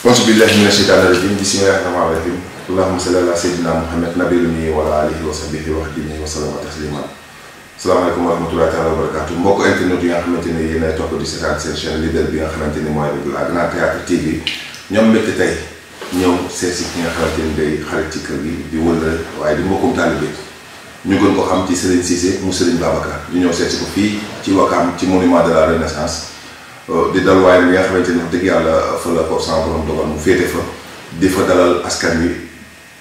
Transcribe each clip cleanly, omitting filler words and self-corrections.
auzu billahi mina shaytaani rajim bismillahi rahmaani rahim allahumma salli ala sayyidina muhammad nabiyil ummi wa ala alihi wa sahbihi wa xadimihi wa sallama tasliman. salaamaaleykum wa rahmatullahi taala wa barakaatu mbokk internet yi nga xamante ne yéen ay topp di seetaan seen chaîne leader bi nga xamante ni mooy la Grand Théâtre TV ñoom mbégte tey ñëw seet si ki nga xamante ni day xarit ci kër gi di wëllëre waaye di mbokkum taalibe ñu gën ko xam ci Serigne Cissé mu Serigne Babacar ñu ñëw seet si ko fii ci Wakaam ci monument de la Renaissance di dal waaye bi nga xamante ni wax dëgg yàlla fa la ko sama borom dogal mu féete fa di fa dalal askan wi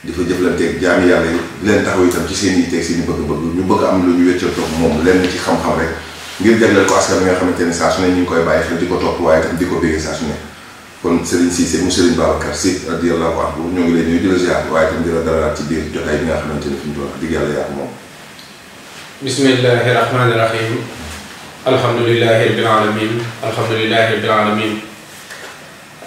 di fa jëflanteeg jaami yàlla yi di leen taxaw itam ci seen i teeg seen i bëgg-bëgg ñu bëgg am lu ñu wéccoo toog moom lenn ci xam-xam rek ngir jagleel ko askan bi nga xamante ni saa su ne ñu ngi koy bàyyi xel di ko topp waaye itam di ko béggee saa su ne kon Serigne Cissé mu Serigne Babacar Sy radiyallahu anhu ñoo ngi leen nuyu di la ziar waaye itam di la dalalaat ci biir jotaay bi nga xamante ni fi mu toll wax dëgg yàlla yaa ko moom. bismillahi rahmaani rahim. alhamdulillahi rabbil alamin alhamdulillahi rabbil alamin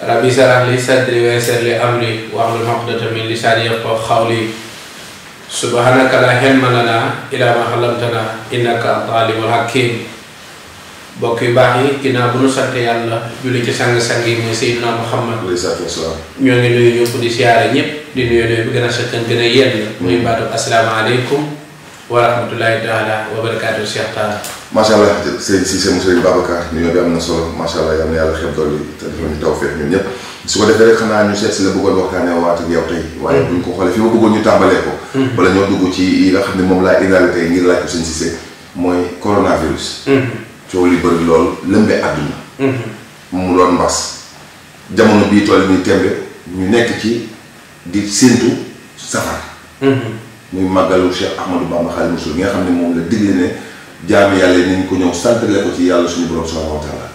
rabbi shrah li sadri wa yassir li amri wahlul uqdatan min lisani yafqahu qawli subhanaka la ilma lana illa ma 'allamtana innaka antal alimul hakim. mbokk yu baax yi ginnaaw bu nu sant yàlla julli ci sang-sang yi muy Seydina Muhammad ñoo ngi nuyu ñëpp di siyaare ñëpp di nuyu bi gën a sëkkan gën a yenn muy baatu asalaamaaleykum wa rahmatullahi taala wa barakaatu Cheikh Talla. macha allah Serigne Cissé mu Serigne Babacar nuyoo bi am na solo macha allah yal na yàlla xeeb dool yi te dafa ñu taw feex ñun ñëpp su ko defee rek xanaa ñu seet si la bëggoon waxtaanee waat ak yow tey waaye buñ ko xoolee fi ma bëggoon ñu tàmbalee ko wala ñoo dugg ci yi nga xam ne moom laa indaale tey ngir laaj ko Serigne Cissé mooy coronavirus. coow li bëri lool lëmbee àdduna mu doon mbas jamono bii toll nii tembe ñu nekk ci di séentu safar muy màggalu Cheikh Ahmadou Bamba Khadimu Rasuul gi nga xam ne moom la digle ne jaami yàlla yi nañ ko ñëw santale ko ci yàlla suñu borom subhanahu wa taala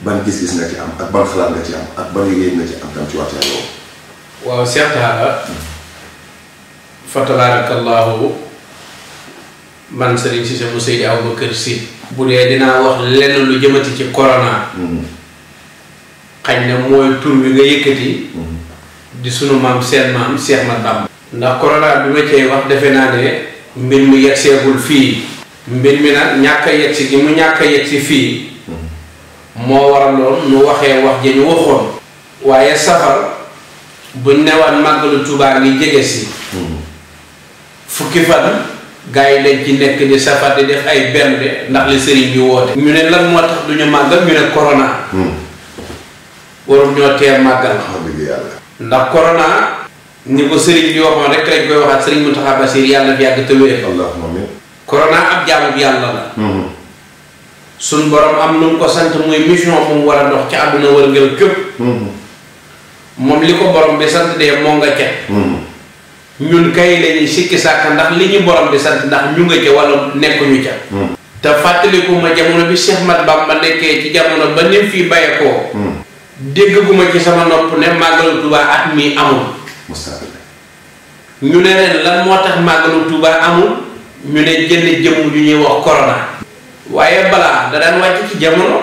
ban gis-gis nga ci am ak ban xalaat nga ci am ak ban yëg nga ci am tam ci waxtu yàlla waaw Cheikh Talla fa tabarakallahu man Serigne Cissé mu Seydi Aboubacar Sy bu dee dinaa wax lenn lu jëmati ci corona xañ na mooy tur bi nga yëkkati di sunu maam seen maam Cheikh Ahmadou Bamba ndax corona bi ma cee wax defe naa ne mbir mi yegseegul fii mbir mi nag ñàkk a yegsi gi mu ñàkk a yegsi fii moo waraloon nu waxee wax ja ñu waxoon waaye safar buñ newaan màggalu Tuubaa ngi jege si fukki fan gaa yi dañ ci nekk di safar di def ay bernde ndax li sëriñ bi woote ñu ne lan moo tax duñu màggal ñu ne corona warul ñoo tee màggal ndax corona ni ko sëriñ bi waxoon rek lañ koy waxaat sëriñ Mountakha Bassir yàlla fi yàgg te wér corona ab jaamu bi yàlla la suñ borom am nu mu ko sant muy mission bu mu war a dox ci àdduna wërngël képp moom li ko borom bi sant dee moo nga ca ñun kay lañuy sikki sàkk ndax li ñu borom bi sant ndax ñu nga ca wala nekkuñu ca te fàttaliku ma jamono bi Cheikh Ahmadou Bamba nekkee ci jamono ba nim fii bàyyeekoo dégguma ci sama nopp ne màggalu Tuubaa at mi amul ñu ne ren lan moo tax màggalu Tuubaa amul ñu ne jënd jëmm ju ñuy wax corona waaye balaa da daan wàcc ci jamono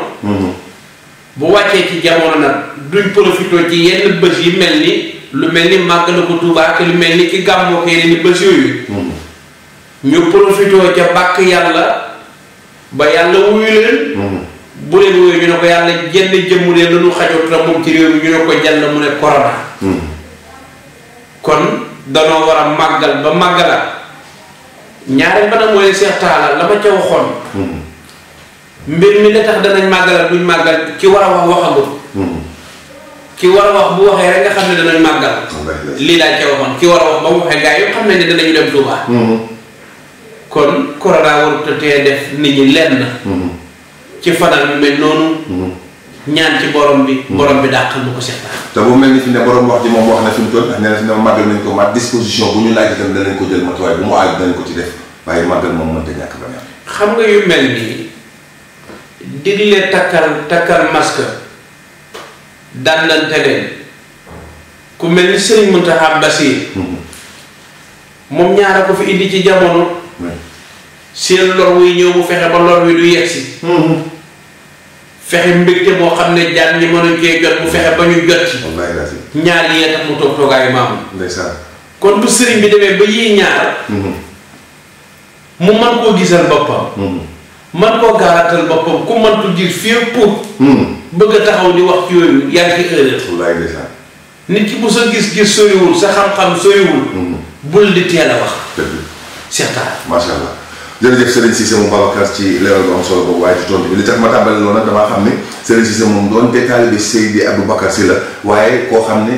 bu wàccee ci jamono nag duñ profité ci yenn bés yi mel ni lu mel ni màggalu ko Tuubaa ak lu mel ni ki gàmmoo ko yeneen ni bés yooyu ñu profité ca bàkk yàlla ba yàlla wuyu leen bu leen wuyu ñu ne ko yàlla jenn jëmm de lañu xajot na moom ci réew mi ñu ne ko jàll mu ne corona kon danoo war a màggal ba màggalaat ñaareel ba nag mooy Cheikh Talla la ma ca waxoon mbir mi la tax danañ màggalal duñ màggal ki war a wax waxagul ki war a wax bu waxee rek nga xam ne danañ màggal lii laa ca waxoon ki war a wax ba mu waxee gaa yi xam nañ ne danañu dem Touba kon corona warut a tee def nit ñi lenn ci fanal yu mel noonu ñaan ci borom bi dàqal bu ko seetaan te bu mel ni fi ne borom wax ji moom wax na fi mu toll ndax nee na fi ne màggal nañ ko mat disposition bu ñu laaj itam danañ ko jël matuwaay bu mu aaj danañ ko ci def waaye màggal moom mënta ñàkk ba ñàkk xam nga yu mel nii digle takkal masque dànnante leen ku mel ni Serigne Mountakha Bassir moom ñaara ko fi indi ci jamono seen lor wuy ñëw mu fexe ba lor wi du yegsi fexe mbégte moo xam ne jaan ñi mënuñ cee jot mu fexe ba ñu jot ci ñaar yi tax mu toog toogaayu maamu kon bu sëriñ bi demee ba yii ñaar mu mën koo gisal boppam man koo gaaratal boppam ku mëntu gis fii pour bëgg a taxaw di wax ci yooyu yaa ngi ci erreur. wallaay ndeysaan. nit ki bu sa gis-gis soriwul sa xam-xam soriwul. bul di teel a wax. dëgg Cheikh Talla. macha allah jërëjëf Serigne Cissé moom Babacar ci leeral bu am solo boobu waaye ci tontu bi li tax ma tàmbali loolu nag damaa xam ne Serigne Cissé moom doon te taalibe Seydi Aboubacar Sy la waaye koo xam ne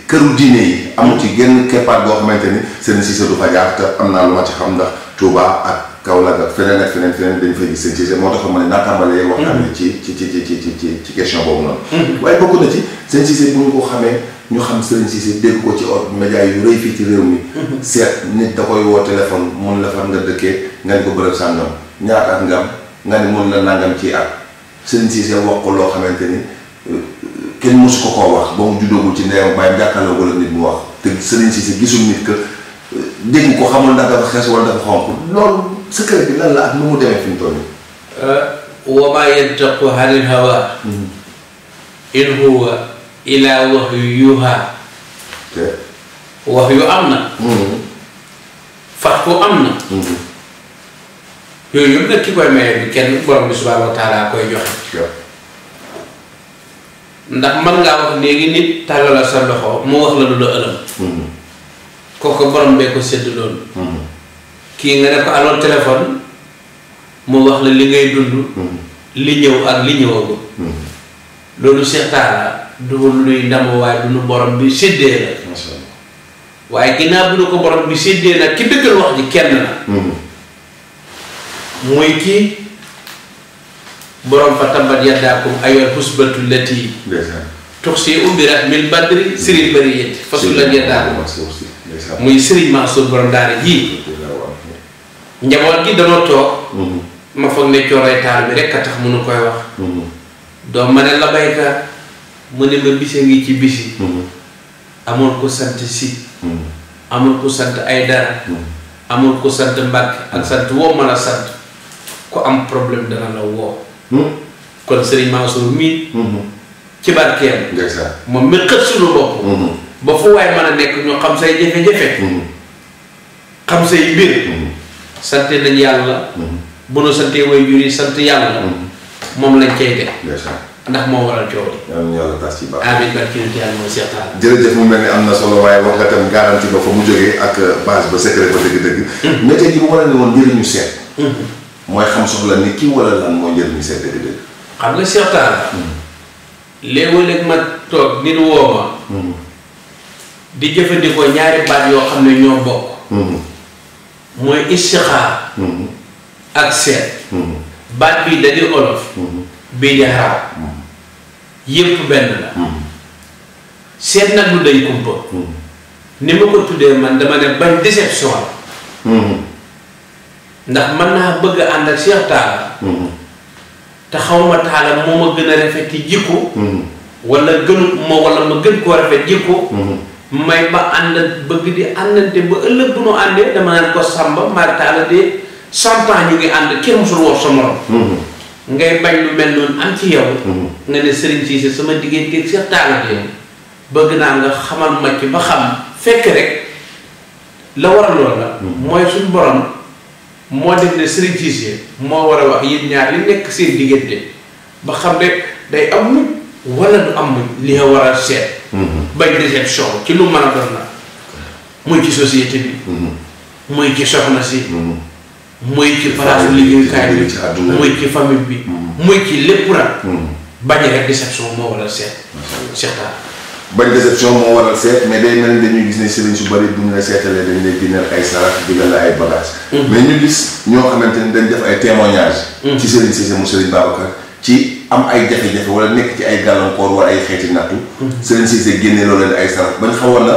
këru diine yi amul ci genn keppaat boo xamante ni Serigne Cissé du fa jaar te am naa lu ma ci xam ndax Touba ak Kaolack ak feneen ak feneen dañu fay gis Serigne Cissé moo tax ma ne naa tàmbalee waxtaan bi ci question boobu noonu. waaye bokk na ci Serigne Cissé bu ñu ko xamee ñu xam Serigne Cissé dégg ko ci ordre média yu rëy fii ci réew mi. seet nit da koy woo téléphone mun la fan nga dëkkee nga ni ko bërëb sàngam ñaata at nga am nga ni mun la nangam ci at Serigne Cissé wax ko loo xamante ni kenn mosu ko koo wax ba mu juddoogul ci ndeyam bàyyam jàkkaarloo wala nit mu wax te Serigne Cissé gisul nit que dégg ko xamul ndax dafa xees wala dafa xonq loolu secret bi lan la ak nu mu demee fi mu toll nii. wa maa yantiqu anil hawaa in huwa illaa wahyun yuuhaa. wax yu am na. fat ko am na. yooyu yëpp nag ki koy maye bi kenn borom bi subhaanahu wa taala koy joxe. ndax mën ngaa wax léegi nit tàllala sa loxo mu wax la lu la ëlëm. kooku borom bee ko sédd loolu. kii nga ne ko aloon téléphone mu wax la li ngay dund. li ñëw ak li ñëwagul. loolu Cheikh Talla du luy ndam waaye du nu borom bi séddee la. macha allah waaye ginnaaw bu nu ko borom bi séddee nag ki dëggal wax ji kenn na. muy kii borom fa tabat yaddaakum ayyuhal husbatu lati tuxsi umbirat min badri sëriñ bëri yétti fasul la yaddaakum muy Serigne Mansour borom daara ji. njaboot gi danoo toog. ma foog ne cooroy taal bi rek a tax mënu koy wax. doom ma ne la baykat mu ne ma bise ngi ci bisi. amul ko sant si. amul ko sant ay dara. amul ko sant Mbàkke ak sant woo mën a sant ku am problème dana la woo. kon Serigne Mansour mii. ci barkeem. moom mi xët suñu bopp. ba fu waay mën a nekk ñu xam say jafe-jafe. xam say mbir. sante nañ yàlla. bu nu santee way jur yi sant yàlla. moom lañ cay teg. ndax moo waral coow li. yàlla tas ci baax. amiin barke yàlla mooy Cheikh Talla. jërëjëf mu mel ni am na solo waaye wax nga tam garanti ba fa mu jógee ak base ba secret ba dëgg-dëgg. mais tey jii bu war a ne woon njëriñu seet. mooy xam soxla nit ki wala lan mooy njëriñu seet dëgg-dëgg. xam nga Cheikh Talla. léeg-léeg ma toog nit woo ma. di jëfandikoo ñaari baat yoo xam ne ñoo bokk. mooy istixaar. ak seet. baat bii da di olof. bii di arab. yépp benn la. seet nag lu day kumpa. ni ma ko tuddee man dama ne bañ déception la. ndax mën naa bëgg a ànd ak Cheikh Talla. te xaw ma Talla moo ma gën a rafet ci jikko. wala gënu ma wala ma gën koo rafet jikko. may ba ànd bëgg di àndante ba ëllëg bu nu àndee dama naan ko Samba maa Talla de 100 ans ñu ngi ànd kenn musul wax sa morom. ngay bañ lu mel noonu am ci yow. nga ne Serigne Cissé sama digganteeg Cheikh Talla de bëgg naa nga xamal ma ci ba xam fekk rek la war a lool la. mooy suñ borom moo def ne Serigne Cissé moo war a wax yéen ñaar li nekk seen diggante ba xam rek day am muñ wala du am muñ li nga war a seet. bañ déception ci lu mën a doon la muy ci société bi. muy ci soxna si. muy ci palaasu liggéeyukaay bi muy ci famille bi. muy ci lépp nag. bañ rek déception moo waral seet. Cheikh Talla. bañ déception moo waral seet mais day mel ni dañuy gis ne sëriñ su bëri bu ñu la seetalee dañ lay génneel ay sarax digal la ay bagages. mais ñu gis ñoo xamante ni dañ def ay témoignages. ci Serigne Cissé mu Serigne Babacar ci am ay jafe-jafe wala nekk ci ay gàllankoor wala ay xeeti nattu. Serigne Cissé génne loo leen ay sarax bañ xawoon na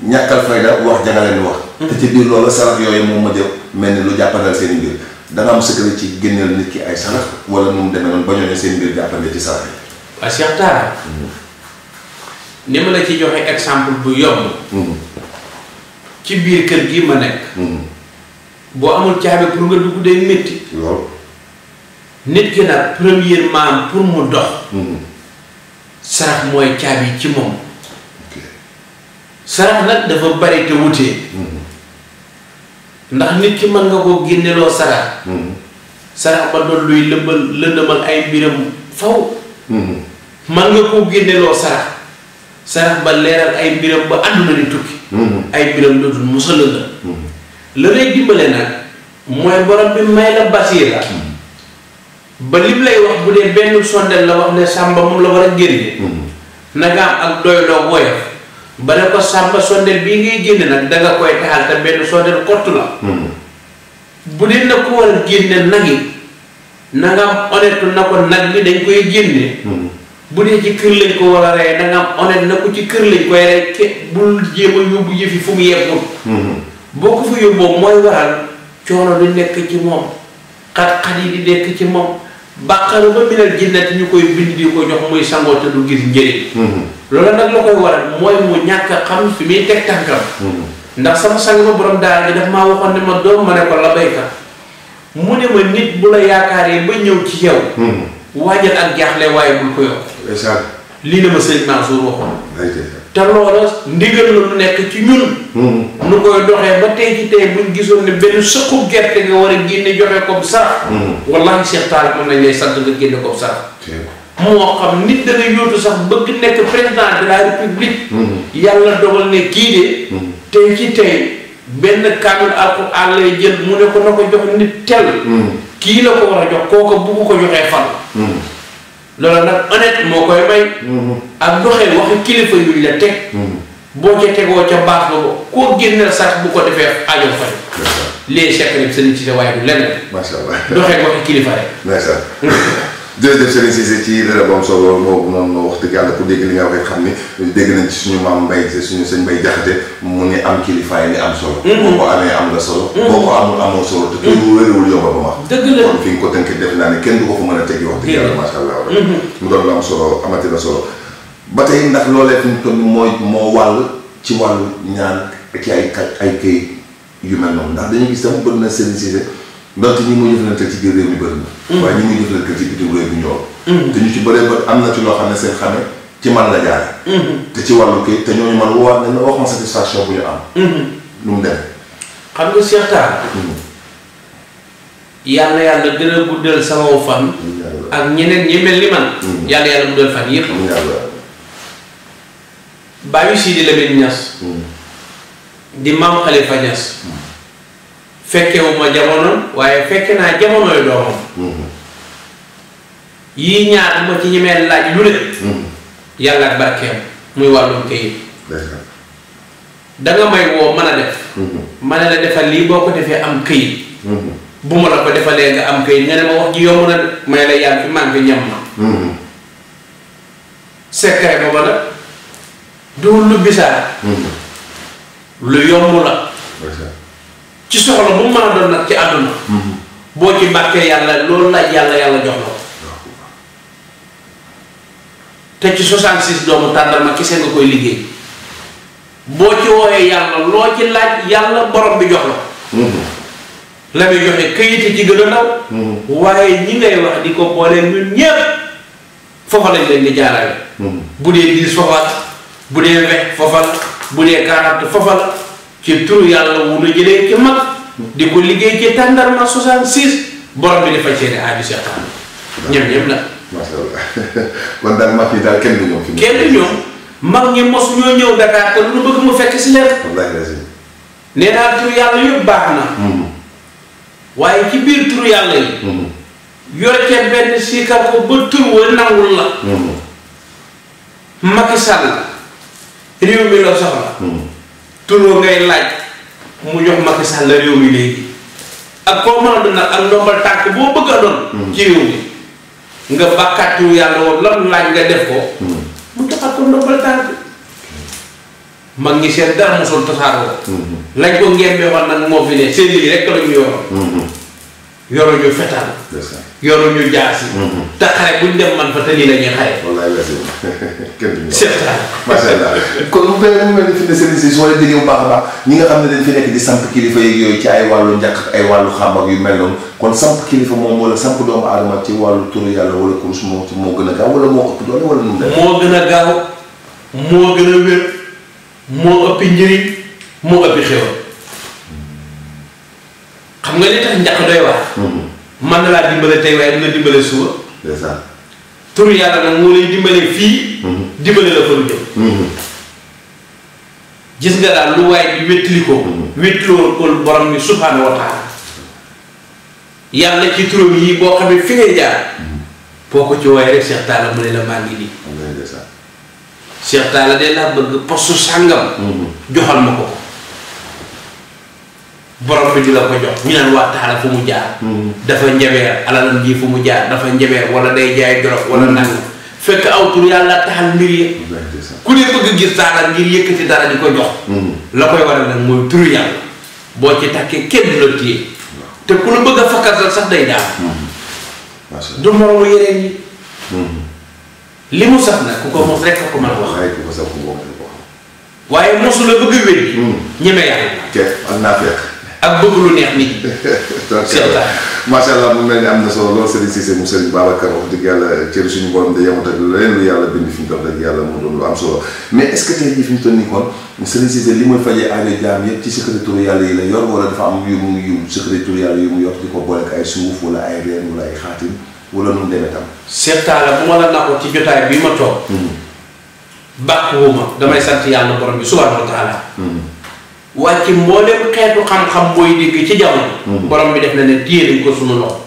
ñàkkal fayda wax janga leen wax. te ci biir loolu sarax yooyu moom ma jël mel ni lu jàppandal seen i mbir da nga am secret ci génneel nit ki ay sarax wala nu mu demee noonu ba ñooñu seen mbir jàppande ci sarax yi. waaw Cheikh Talla. ni ma la ci joxe exemple bu yomb. ci biir kër gi ma nekk. boo amul caabi pour nga dugg day métti. loolu. nit ki nag premièrement pour mu dox. sarax mooy caabi ci moom. sarax nag dafa bari te wutee. ndax nit ki mën nga koo génneloo sarax. sarax ba doon luy lëndëmal ay mbiram faw man nga koo génneloo sarax ba leeral ay mbiram ba àdduna di tukki ay mbiram dootul musal la lay dimbale nag mooy borom bi may la basiira ba lim lay wax bu dee benn sondeel la wax ne sàmba moom la war a génne na nga am ak doyloo woyof ba ne ko sàmba sondeel bii ngay génne nag danga koy taxal te benn sondeel kott la bu dee na ko war a génne nag yi na nga am honnête na ko nag bi dañ koy génne bu dee ci kër lañ ko war a rey na nga am honnête na ko ci kër lañ koy rey bul jéem a yóbbu yëfi fu mu yeggul boo ko fa yóbboo mooy waral coono di nekk ci moom xat-xat yi di nekk ci moom bàqaru ba minal jinnati ñu koy bind di ko jox muy sangoo te du gis njëriñ loolu nag la koy waral mooy mu ñàkk a xam fi muy teg tànkam ndax sama sang ma borom daal gi daf maa waxoon ne ma doom ma ne ko la baykat mu ne ma nit bu la yaakaaree ba ñëw ci yow waajal ak jaaxle waaye bul ko yokk lii la ma sëñ Mansour waxoon te loola ndigal la lu nekk ci ñun nu koy doxee ba tey ci tey buñ gisoon ne benn sëqu gerte nga war a génne joxe ko sarax wallahi Cheikh Tall moom nañ lay sant nga génne ko sarax moo xam nit da nga yóotu sax bëgg nekk président de la république yàlla dogal ne kii de tey ci tey benn kaamil alxuraan lay jël mu ne ko na ko jox nit tel kii la ko war a jox kooka bugg ko joxee fan loolu nag honnête moo koy may ak doxee waxi kilifa yuñ la teg boo ca tegoo ca baax ba koo génneel sax bu ko defee aajo fay les secret sëriñ Cissé waaye du leneen macha allah doxee waxi kilifa rek jërëjëf Serigne Cissé ci dara bu am solo boobu noonu wax dëgg yàlla ku dégg li nga waxee xam ni dégg nañ ci suñu maam Mbaye suñu sëñ Mbaye Jaxate mu ni am kilifaay ni am solo boo ko amee am nga solo boo ko amul amoo solo te kii wéréwul yomba ba ma dëgg la kon fi nga ko tënk def naa ne kenn du ko fa mën a teggi wax dëgg yàlla macha allah mu doon lu am solo amati na solo ba tey ndax loolee fi mu toll moo wàll ci wàllu ñaan ci ay këyit yu mel noonu ndax dañuy gis tam bëri na Serigne Cissé ndaxte ñi muy jëflante ci biir réew mi bëri na waaye ñi muy jëflante ci bitim réew mi ñoo te ñu ci bëree ba am na ci loo xam ne seen xame ci man la jaare te ci wàllu kii te ñooñu man woowaat nañ wax ma satisfaction bu ñu am lu mu demee xam nga Cheikh Tall yàlla gën a guddal sama fan ak ñeneen ñi mel ni man yàlla guddal fan yëpp bàyyi Sidi Lamine Niass di maam Khalifa Niass fekkewuma jamono waaye fekke naa jamonoy doomam yii ñaar ma ci ñemee laaj lu ne yàlla ak barkeem muy wàllum kayit danga may woo mën a def ma ne la defal lii boo ko defee am këyit bu ma la ko defalee nga am këyit nga ne ma wax ji yomb na may la yàlla fi man fi ñam ma secret booba nag duul lu bisaar lu yomb la ci soxla bu mu mën a doon nag ci àdduna boo ci bàkkee yàlla loolu laaj yàlla jox la te ci 66 doomu tàndarma kese nga koy liggéey boo ci wooyee yàlla loo ci laaj yàlla borom bi jox la muy joxe këyit ci gën a ndaw waaye ñi ngay wax di ko boolee ñun ñépp foofa lañ leen di jaarale bu dee 10 foofa la bu dee 20 foofa la bu dee 40 foofa la ci turu yàlla wu nu jëlee ci mag di ko liggéey ci tàndarma 66 borom bi dafa seeni aaju Cheikh Tall ñëpp nag macha allah kon daal mag yi daal kenn du ñëw fi kenn du ñëw mag ñi mos ñoo ñëw Dakar te lu bëgg mu fekk si leen nee naa turu yàlla yëpp baax na waaye ci biir turu yàlla yi yore ca benn siikar ko ba tur wa nangul la Macky Sall réew mi la soxla turoo ngay laaj mu jox Macky Sall réew mi léegi ak koo mën a doon nag ak ndombal tànk boo bëgg a doon ci réew mi nga bàkkaat turu yàlla woon lan laaj nga def ko mu joxaat ko ndombal tànk mag ñi seen dara mosul tasaaroo lañ ko ngembee woon nag moo fi ne seen lii rek lañu yoroon yoruñu fetal yoruñu jaasi te xare buñ dem man fa te lii la ñuy xare wallaay la kenn Cheikh Tall macha allah kon mu mel ni fi ne Serigne Cissé soo leen déggee bu baax a baax ñi nga xam ne dañ fi nekk di samp kilifa yeeg yooyu ci ay wàllu njàq ak ay wàllu xam ak yu mel noonu kon samp kilifa moom wala samp doomu aadama ci wàllu turu yàlla wala kurus moo gën a gaaw wala moo ëpp doole wala nu mu moo gën a gaaw moo gën a wér moo ëppi njëriñ moo ëppi xéwal xam nga li tax njàq doy waar man na laa dimbale tey waaye dina dimbale suba. ndeysaan. turu yàlla nag moo lay dimbale fii. dimbale la fa lu jëm. gis nga daal lu waay di wéttali ko. wéttaloo ko borom bi subhaanahu wa taala. yàlla ci turam yi boo xam ne fi ngay jaar. boo ko ci waaye rek Cheikh Talla mu ne la maa ngi nii. Cheikh Talla de laa bëgg postu sàngam. joxal ma ko. borom bi di la ko jox ñu naan waa Talla fu mu jaar. dafa njabeer alalam ji fu mu jaar dafa njabeer wala day jaay dorog wala nangam fekk aw tur yàlla taxal mbir yi. ku ne bëgg gis Talla ngir yëkkati dara di ko jox. la koy waral nag mooy turu yàlla boo ci takkee kenn du la téye te ku la bëgg a fakkatal sax day daal. du moromu yeneen yi. li mu sax nag ku ko mos rek a ko mën a wax. waaye mosu la bëgg a wér. ñeme yàlla. ak bëgg lu neex nit ñi. macha allah mu mel ni am na solo lool Serigne Cissé mu Serigne Babacar wax dëgg yàlla cër suñu borom da yemut ak leneen lu yàlla bind fi mu toll rek yàlla moo doon lu am solo mais est-ce que tey jii fi mu toll nii kon Serigne Cissé li muy fajee aajo jaam yëpp ci secret turu yàlla yi la yor wala dafa am yu secret turu yàlla yu mu yor di ko boole ak ay suuf wala ay reen wala ay xaatim wala nu mu demee tam. Cheikh Talla bu ma la naxoo ci jotaay bii ma toog. bàkkuwuma damay sant yàlla borom bi subhaanahu wa taala. waaye ci mboolem xeetu xam-xam booy dégg ci jamono. borom bi def na ne téye nañ ko sunu loxo.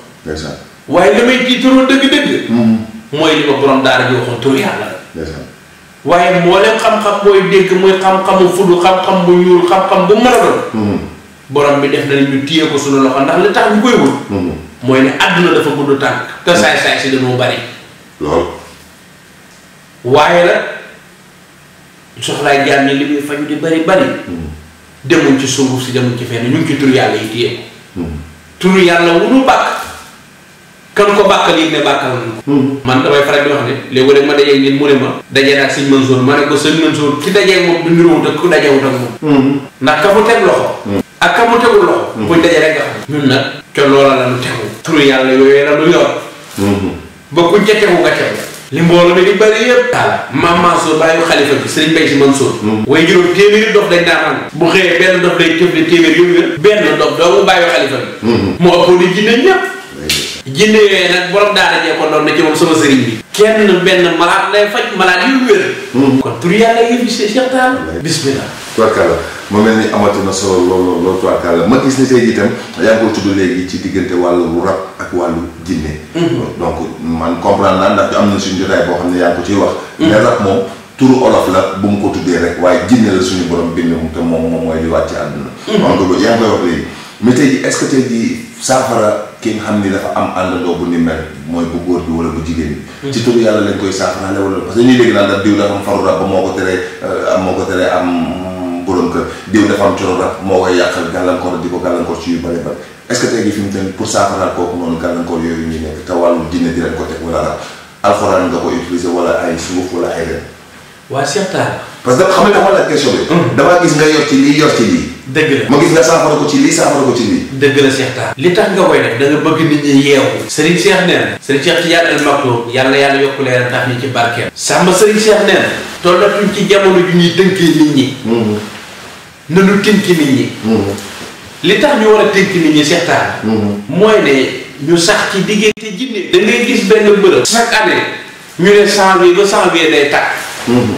waaye li may tiitaroo dëgg-dëgg. mooy li ma borom daara ji waxoon turu yàlla la. waaye mboolem xam-xam booy dégg muy xam-xamu fudu xam-xam bu ñuul xam-xam bu mën a doon. borom bi def na ne ñu téye ko sunu loxo ndax li tax ñu koy wut. mooy ne àdduna dafa gudd tànk. te saay-saay si dañoo bari. lool. waaye nag soxlaay jaam ñi li muy faju di bari. demuñ ci sunguf si demuñ ci fenn ñu ngi ci turu yàlla yi téye ko. turu yàlla wu nu bàkk kan ko bàkkal yi ne bàkkal nañ ko. man damay faral di wax ne léegi-léeg ma dajee nit mu ne ma dajee naa sëñ Mansour ma ne ko sëñ Mansour ki dajee moom du niroowut ak ku dajewut ak moom. ndax ka mu teg loxo. ak ka mu tegul loxo. buñ dajee rek nga xam. ñun nag ca loola la nu tegu. turu yàlla yooyu la nu yor. ba kuñ ca tegu nga tegu. li mbooloo mi di bëri yëpp. Talla maam Mansour bàyyi xalifa bi sëriñ Mbaye si Mansour. waaye juróom téeméeri dof dañ daan am. bu xëyee benn dof lay tëfli téeméer yu wér. benn dof doomu bàyyi xalifa bi. moo ëppoon di jinne ñëpp. jinne yooyu nag borom daara jee ko doon na ci moom sama sëriñ bi. kenn benn malaat lay faj malaat yu wér. kon tur yàlla yëpp si Cheikh Talla. bismillah. tubarkalla mu mel ni amati na solo lool tubarkalla ma gis ni tey jii itam yaa ngi ko tudd léegi ci diggante wàllu rab ak wàllu jinne. donc man comprendre naa ndax am na suñu jotaay boo xam ne yaa ngi ko ciy wax. mais rab moom turu olof la bu mu ko tuddee rek waaye jinne la suñu borom bind mu te moom mooy li wàcc ci àdduna. donc yaa ngi koy wax léegi mais tey jii est-ce que tey jii saafara ki nga xam ni dafa am àndandoo bu ni mel mooy bu góor bi wala bu jigéen bi. ci turu yàlla lañ koy saafaraale wala parce que ñuy dégg naan daal diw dafa am faru rab ba moo ko teree am borom kër diw dafa am coro rab moo koy yàqal gàllankoor di ko gàllankoor ci yu bëri bëri est-ce que tey jii fi mu toll pour saafaraal kooku noonu gàllankoor yooyu ñuy nekk te wàllu jinne di leen ko teg wala rab alxuraan nga ko utiliser wala ay suuf wala ay ren. waa Cheikh Talla. parce que xam nga dama la question bi. damaa gis nga yor ci lii yor ci lii. dëgg la ma gis nga saafara ko ci lii saafara ko ci lii. dëgg la Cheikh Talla. li tax nga koy def da nga bëgg nit ñi yeewu. Serigne Cheikh nee na. Serigne Cheikh Tidiane Al Maktoum yàlla yokk leeral tax ñu ci barkeem. sàmm Serigne Cheikh nee na. tollatuñ ci jamono ju ñuy tënkee nit ñi. nanu tënki nit ñi. li tax ñu war a tënki nit ñi Cheikh Talla. mooy ne ñu sax ci diggante jinne. da ngay gis benn bërëb. chaque année ñu ne janvier ba janvier day tàkk.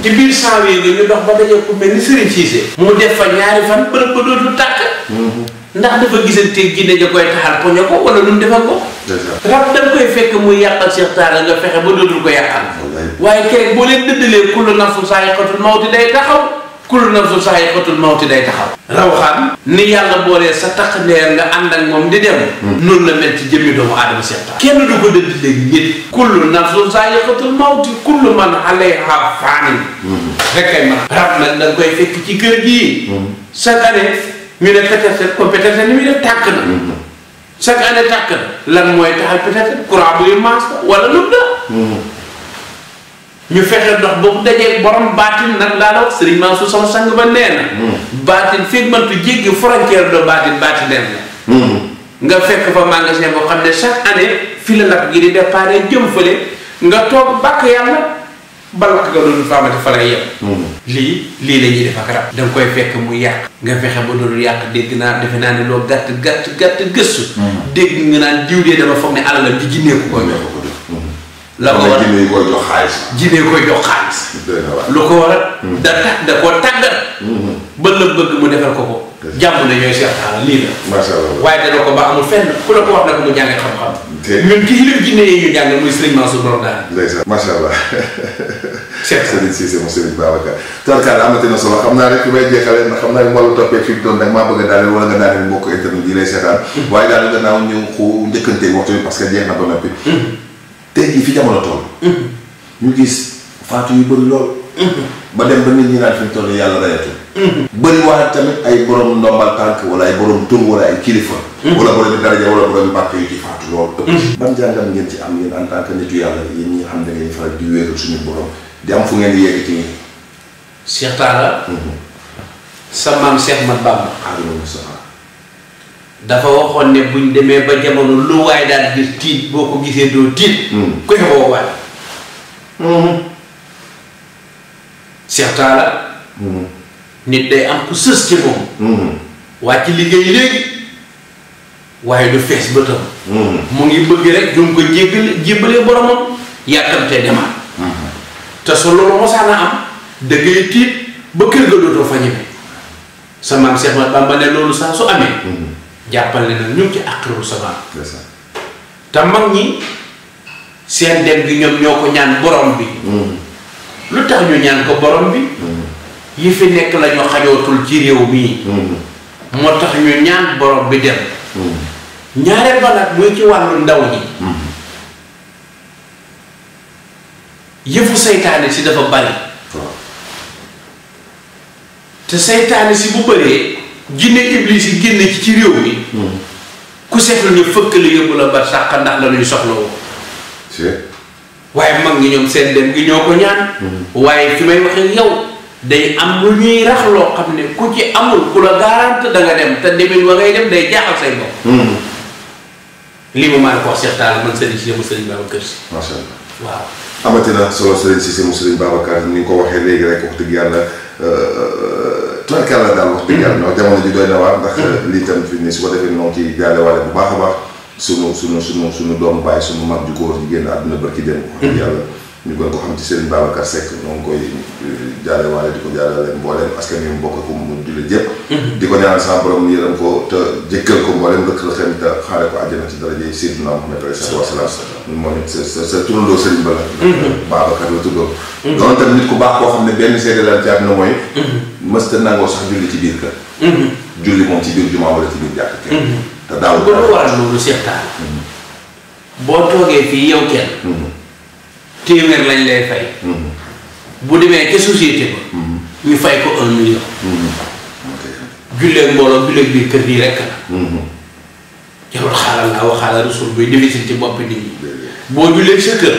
ci biir janvier bi ñu dox ba daje ku mel ni Serigne Cissé. mu def fa ñaari fan bërëb ba dootul tàkk. ndax dafa gisanteeg jinne ja koy taxal poñe ko wala lu mu defal ko. rab da nga koy fekk muy yàqal Cheikh Talla nga fexe ba dootul ko yàqal. waaye keroog boo leen dëddalee kullu nafsin zaa'iqatul mawti day taxaw. kullu nafsin zaa'iqatul mawti day taxaw. rawxaan ni yàlla boolee sa tax ndeer nga ànd ak moom di dem. noonu la mel ci jëmmi doomu aadama Cheikh Talla. kenn du ko dëdd léegi nit. kullu nafsin zaa'iqatul mawti kullu man alayha faanin. rek kay man rab nag da nga koy fekk ci kër gii. chaque année ñu ne peut-être comme peut-être ni muy def tàkk na. chaque année tàkk na lan mooy taxal peut-être courant buy maas wala lu da ñu fexe ndox boobu dajee borom baatin nag laa la wax Serigne Mansour sama sang ba nee na. baatin fekk mëntu jéggi frontière de baatin dem la. nga fekk fa magasin boo xam ne chaque année fi la lakk gi di déparé jëm fële nga toog bàkk yàlla balak nga doon faamati fa lay yem. lii la ñuy def ak rab. da nga koy fekk mu yàq. nga fexe ba doon yàq dégg naa defe naa ne loo gàtt gëstu. dégg nga naan diw dee dama foog ne alalam di jinnee ko koy jox. la ko war a jinne koy jox xaalis. jinne koy jox xaalis. lu ko war a. da koo tàggat. ba la bëgg mu defal ko ko. jàmm na ñooy seetaan lii la. macha allah waaye dana ko ba amul fenn ku la ko wax na ko mu jàngee xam-xam. ñun kii lépp jinne yi ñu jàngal muy Serigne Mansour borom daal. ndeysaan macha allah. Cheikh Serigne Cissé mu Serigne Babacar. tarkaal amati na solo xam naa rek fi may jeexalee ndax xam naa ne moo la toppee fi mu doon nag maa bëgg a daaneel wala nga daaneel mbokk internet yi lay seetaan. waaye daal gannaaw ñu njëkkanteeg waxtu bi parce que jeex na ba noppi. tey jii fi jamono toll. ñu gis faatu yu bëri lool. ba dem ba nit ñi naan fi mu toll yàlla rayatul. bëri wax tamit ay borom ndombal tànk wala ay borom tur wala ay kilifa. wala borom daraja wala borom mbàkk yu ci faatu lool. ban jàngat ngeen ci am yéen en tant que nitu yàlla yéen ñi nga xam ne ngeen faral di wéeru suñu borom di am fu ngeen di yegg ci ñi. Cheikh Talla. sa maam Cheikh Mat Bamba. dafa waxoon ne buñ demee ba jamono lu waay daal di tiit boo ko gisee doo tiit. ku ñu ko waay. Cheikh Talla. nit day am ku sës ci moom. wàcc liggéey léegi. waaye du fees bëtam. mu ngi bëgg rek du ko jébbalee boromam yàkkamtee demaat. te su loolu mosaan a am da ngay tiit ba kër ga dootoo fa ñeme. sa maam Cheikh Mat Bamba ne loolu saa su amee. jàppal ne nag ñu ngi ci àqiru sama. te mag ñi seen dem gi ñoom ñoo ko ñaan borom bi. lu tax ñu ñaan ko borom bi. yi fi nekk la ñu xajootul ci réew mii. moo tax ñu ñaan borom bi dem. ñaareel ba nag muy ci wàllu ndaw ñi. yëfu seytaane si dafa bari. te seytaane si bu bëree. jinne iblis yi génne ci réew mi. ku seetlu ñu fëkk la yóbbu la ba sàq ndax la ñuy soxla woo. waaye mag ñi ñoom seen dem gi ñoo ko ñaan. waaye fi may waxee yow day am lu ñuy rax loo xam ne ku ci amul ku la garante da nga dem te demin wa ngay dem day jaaxal say bopp. lii mu maa ko wax Cheikh Talla man Serigne Cissé mu Serigne Babacar Sy. macha allah waaw. amati na solo Serigne Cissé mu Serigne Babacar ni nga ko waxee léegi rek wax dëgg yàlla tubarkàlla daal wax dëgg yàlla ndax jamono ji doy na waar ndax lii tam fi ni su ko defee noonu ci jaale waale bu baax a baax sunu doomu baay sunu mag ju góor ji génn àdduna barki dem wax dëgg yàlla ñu gën ko xam ci Serigne Babacar Seck ñoo ngi koy jaale waale di ko jaale mbooleem askan wi mu bokk ko mu jullit yëpp di ko ñaanal sama borom yërëm ko te jëkkal ko mbooleem rëkk la xem te xaare ko àjjana ci daraja yi Seydina Muhammad alayhi salaatu wa salaam moom it sa turandoo Serigne Ba la Babacar la tuddoon doon tamit nit ku baax koo xam ne benn seede la ci àdduna mooy mësta nangoo sax julli ci biir kër julli moom ci biir jumaa wala ci biir jàkk kenn te daaw bu lu waral loolu Cheikh Talla boo toogee fii yow kenn téeméer lañ lay fay. bu demee ca société ba. ñu fay ko 1 million. julleeg mbooloo julleeg biir kër gi rekk la. jarul xaaral laa waxaala rasul buy difficile ci bopp nit ñi. boo julleeg sa kër.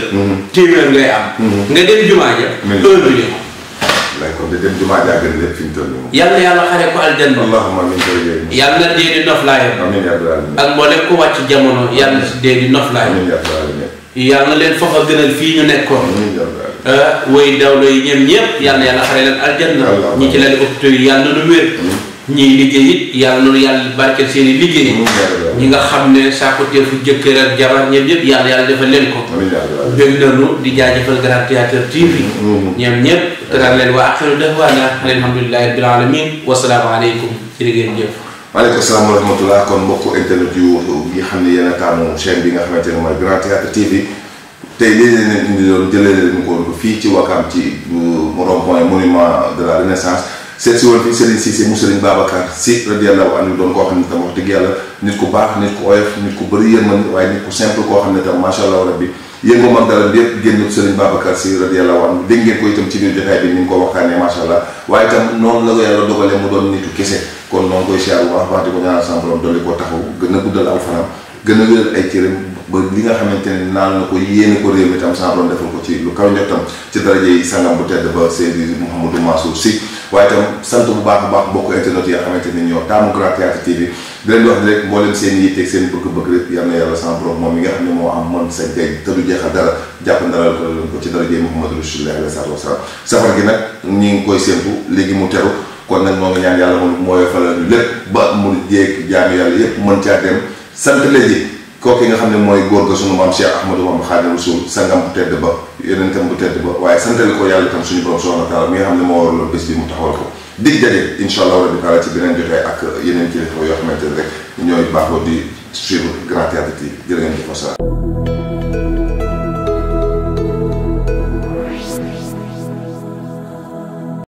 téeméer ngay am. nga dem jumaa ja 1 million. lay kon de dem jumaa ja gën lépp fi mu toll nii. yàlla yàlla xare ko aljanna. allahumma amiin. yàlla na dee di noflaayam. amiin yaa rabbal aalamiin. ak mboolem ku wàcc jamono yàlla na si dee di noflaayam. amiin yaa rabbal aalamiin. yàlla na leen foofa gënal fii ñu nekkoon. way dawlo yi ñoom ñëpp yàlla yàlla xare leen aljanna. ñi ci lali hôpitaux yi yàlla na nu wér. ñiy liggéey it yàlla na nu yàlla barkeel seen i liggéey. ñi nga xam ne saako teefu jëkkër ak jabar ñoom ñëpp yàlla defal leen ko. bëgg nañu di jaajëfal Grand Théâtre TV. ñoom ñëpp teral leen waa axiru dahwaana alhamdulillahi rabbil alamin wasalaamu aleykum ci ngeen jëf. waaleykum salaam wa rahmatulah kon mbokku internet yu nga xam ne yéen a taamu chaîne bi nga xamante ne mooy Grand Théâtre TV tey lii leen indi loon jëlee leen ko fii ci Wakam ci rond-point monument de la Renaissance seet si woon fii Serigne Cissé mu Serigne Babacar Sy radiyallahu anhu doon koo xam ne tam wax dëgg yàlla nit ku baax nit ku oyof nit ku bëri yërmande waaye nit ku simple koo xam ne tam macha allah rabbi yëngu mag dara lépp génn Serigne Babacar Sy radiyallahu anhu dégg ngeen ko itam ci biir jotaay bi ni nga ko waxtaanee macha allah waaye itam noonu la ko yàlla dogalee mu doon nitu kese kon noonu koy siyaar bu baax di ko ñaanal sama borom dolli koo taxaw gën a guddal aw fanam gën a wéral ay cëram ba li nga xamante ne naan na ko yéene ko réew mi tam sama borom defal ko ci lu kaw njottam ci daraje yi sangam bu tedd ba Seydi Mouhamadou Mansour Sy waaye itam sant bu baax a baax mbokk internet yi nga xamante ni ñoo taamu Grand Théâtre TV di leen wax rek mboolem seen yitteeg seen bëgg-bëgg rek yal na yàlla sama borom moom mi nga xam ne moo am mën sañ tey te du jeexal dara jàpp ndaral ko ci dara jëy Muhammadu Rasulullah alayhi salaatu wasalaam safar gi nag ñi ngi koy séentu léegi mu teru kon nag moo ngi ñaan yàlla moom mooy falal ñu lépp ba mu jéeg jaami yàlla yépp mën caa dem sant léegi kooku nga xam ne mooy góor ga sunu maam Cheikh Ahmadou Bamba Khadimu Rasul sangam bu tedd ba yonentam bu tedd ba waaye santale ko yàlla tam suñu borom subhanahu wa taala mi nga xam ne moo waraloon bés bi mu taxawal ko dig daje incha allah rabbi taala ci beneen jotaay ak yeneen kilifa yoo xamante ne rek ñooy baaxoo di suivre Grand Théâtre TV jërë ngeen jëf wasalaam